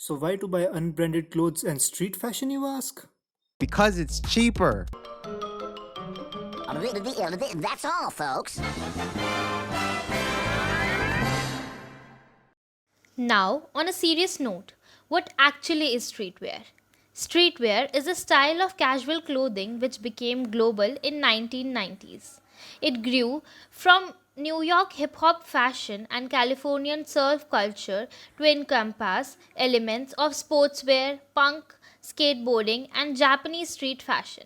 So why to buy unbranded clothes and street fashion, you ask? Because it's cheaper. That's all, folks. Now, on a serious note, what actually is streetwear? Streetwear is a style of casual clothing which became global in 1990s. It grew from New York hip hop fashion and Californian surf culture to encompass elements of sportswear, punk, skateboarding, and Japanese street fashion.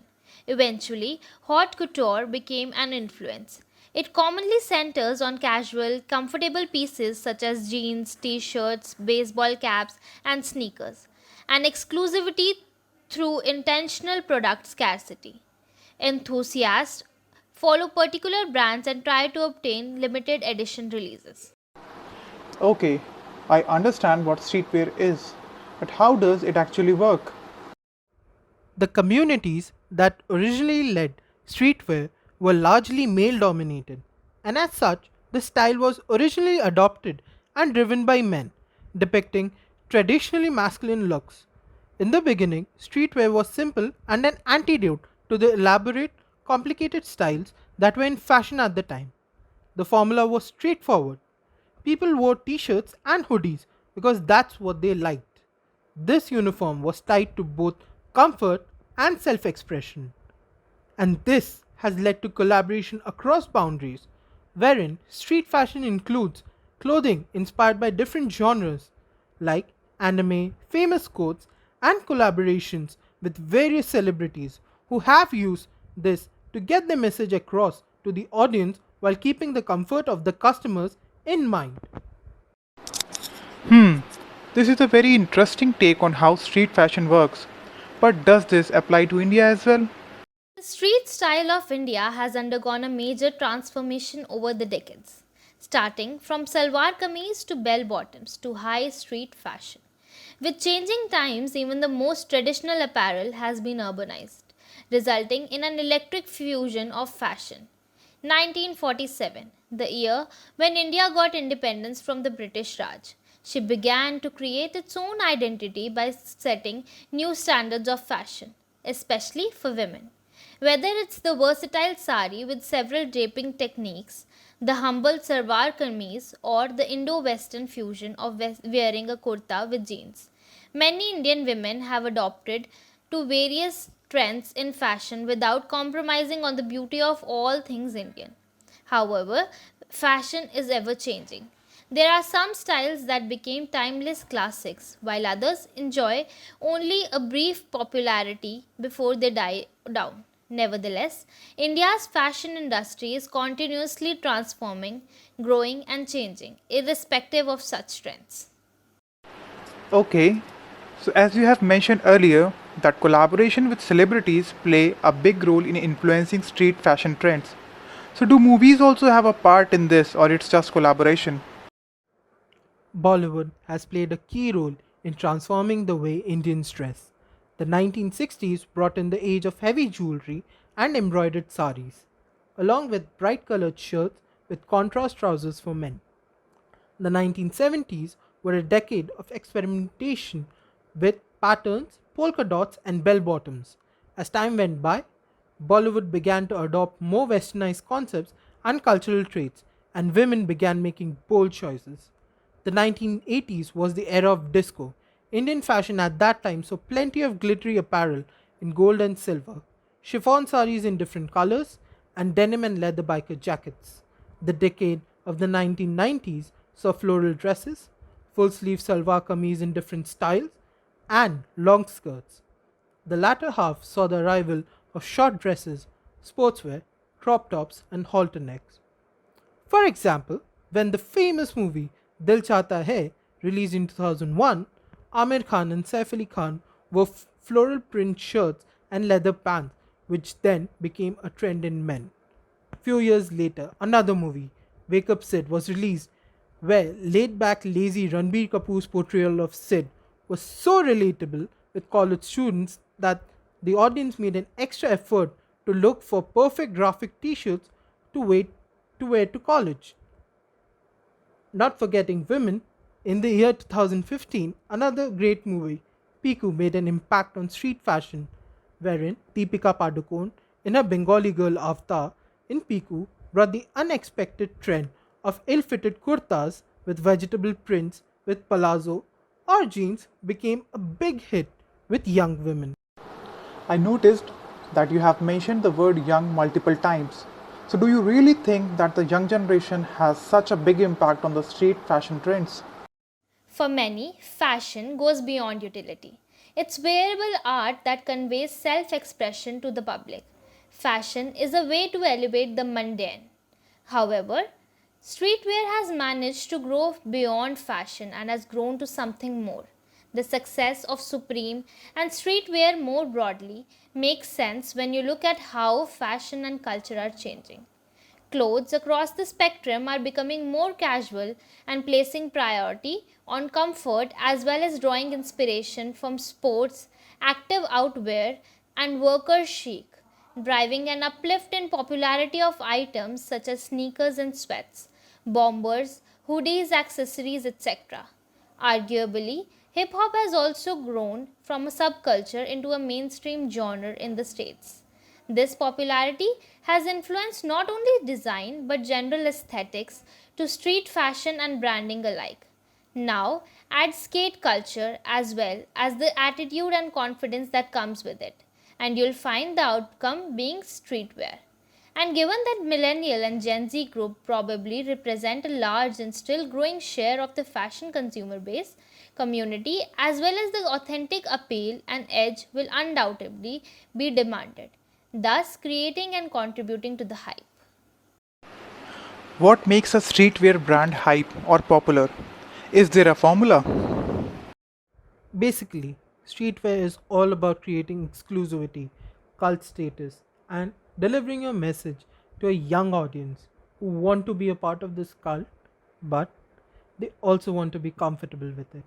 Eventually, haute couture became an influence. It commonly centers on casual, comfortable pieces such as jeans, t shirts, baseball caps, and sneakers, and exclusivity through intentional product scarcity. Enthusiasts follow particular brands and try to obtain limited edition releases. Okay, I understand what streetwear is, but how does it actually work? The communities that originally led streetwear were largely male dominated, and as such, the style was originally adopted and driven by men, depicting traditionally masculine looks. In the beginning, streetwear was simple and an antidote to the elaborate, complicated styles that were in fashion at the time. The formula was straightforward. People wore t shirts and hoodies because that's what they liked. This uniform was tied to both comfort and self expression. And this has led to collaboration across boundaries, wherein street fashion includes clothing inspired by different genres like anime, famous quotes, and collaborations with various celebrities who have used this to get their message across to the audience while keeping the comfort of the customers in mind. This is a very interesting take on how street fashion works. But does this apply to India as well? The street style of India has undergone a major transformation over the decades, starting from salwar kameez to bell bottoms to high street fashion. With changing times, even the most traditional apparel has been urbanized, resulting in an electric fusion of fashion. 1947, the year when India got independence from the British Raj. She began to create its own identity by setting new standards of fashion, especially for women. Whether it's the versatile sari with several draping techniques, the humble salwar kameez, or the Indo-Western fusion of wearing a kurta with jeans, many Indian women have adopted to various trends in fashion without compromising on the beauty of all things Indian. However, fashion is ever changing. There are some styles that became timeless classics, while others enjoy only a brief popularity before they die down. Nevertheless, India's fashion industry is continuously transforming, growing, and changing, irrespective of such trends. Okay, so as you have mentioned earlier, that collaboration with celebrities play a big role in influencing street fashion trends. So do movies also have a part in this or it's just collaboration? Bollywood has played a key role in transforming the way Indians dress. The 1960s brought in the age of heavy jewelry and embroidered saris, along with bright colored shirts with contrast trousers for men. The 1970s were a decade of experimentation with patterns, polka dots, and bell bottoms. As time went by, Bollywood began to adopt more westernized concepts and cultural traits, and women began making bold choices. The 1980s was the era of disco. Indian fashion at that time saw plenty of glittery apparel in gold and silver, chiffon saris in different colors, and denim and leather biker jackets. The decade of the 1990s saw floral dresses, full sleeve salwar kameez in different styles, and long skirts. The latter half saw the arrival of short dresses, sportswear, crop tops, and halter necks. For example, when the famous movie Dil Chahta Hai released in 2001, Amir Khan and Saif Ali Khan wore floral print shirts and leather pants, which then became a trend in men. Few years later, another movie, Wake Up Sid, was released, where laid back, lazy Ranbir Kapoor's portrayal of Sid was so relatable with college students that the audience made an extra effort to look for perfect graphic t shirts to wear to college. Not forgetting women, In the year 2015, another great movie, Piku, made an impact on street fashion, wherein Deepika Padukone, in her Bengali girl avatar in Piku, brought the unexpected trend of ill-fitted kurtas with vegetable prints with palazzo or jeans became a big hit with young women. I noticed that you have mentioned the word young multiple times. So, do you really think that the young generation has such a big impact on the street fashion trends? For many, fashion goes beyond utility. It's wearable art that conveys self expression to the public. Fashion is a way to elevate the mundane. However, streetwear has managed to grow beyond fashion and has grown to something more. The success of Supreme and streetwear more broadly makes sense when you look at how fashion and culture are changing. Clothes across the spectrum are becoming more casual and placing priority on comfort as well as drawing inspiration from sports, active outwear, and worker chic, driving an uplift in popularity of items such as sneakers and sweats, bombers, hoodies, accessories, etc. Arguably, hip hop has also grown from a subculture into a mainstream genre in the States. This popularity has influenced not only design but general aesthetics to street fashion and branding alike. Now, add skate culture as well as the attitude and confidence that comes with it, and you'll find the outcome being streetwear. And given that millennial and Gen Z group probably represent a large and still growing share of the fashion consumer base community, as well as the authentic appeal and edge will undoubtedly be demanded, thus creating and contributing to the hype. What makes a streetwear brand hype or popular? Is there a formula? Basically, streetwear is all about creating exclusivity, cult status, and delivering your message to a young audience who want to be a part of this cult, but they also want to be comfortable with it.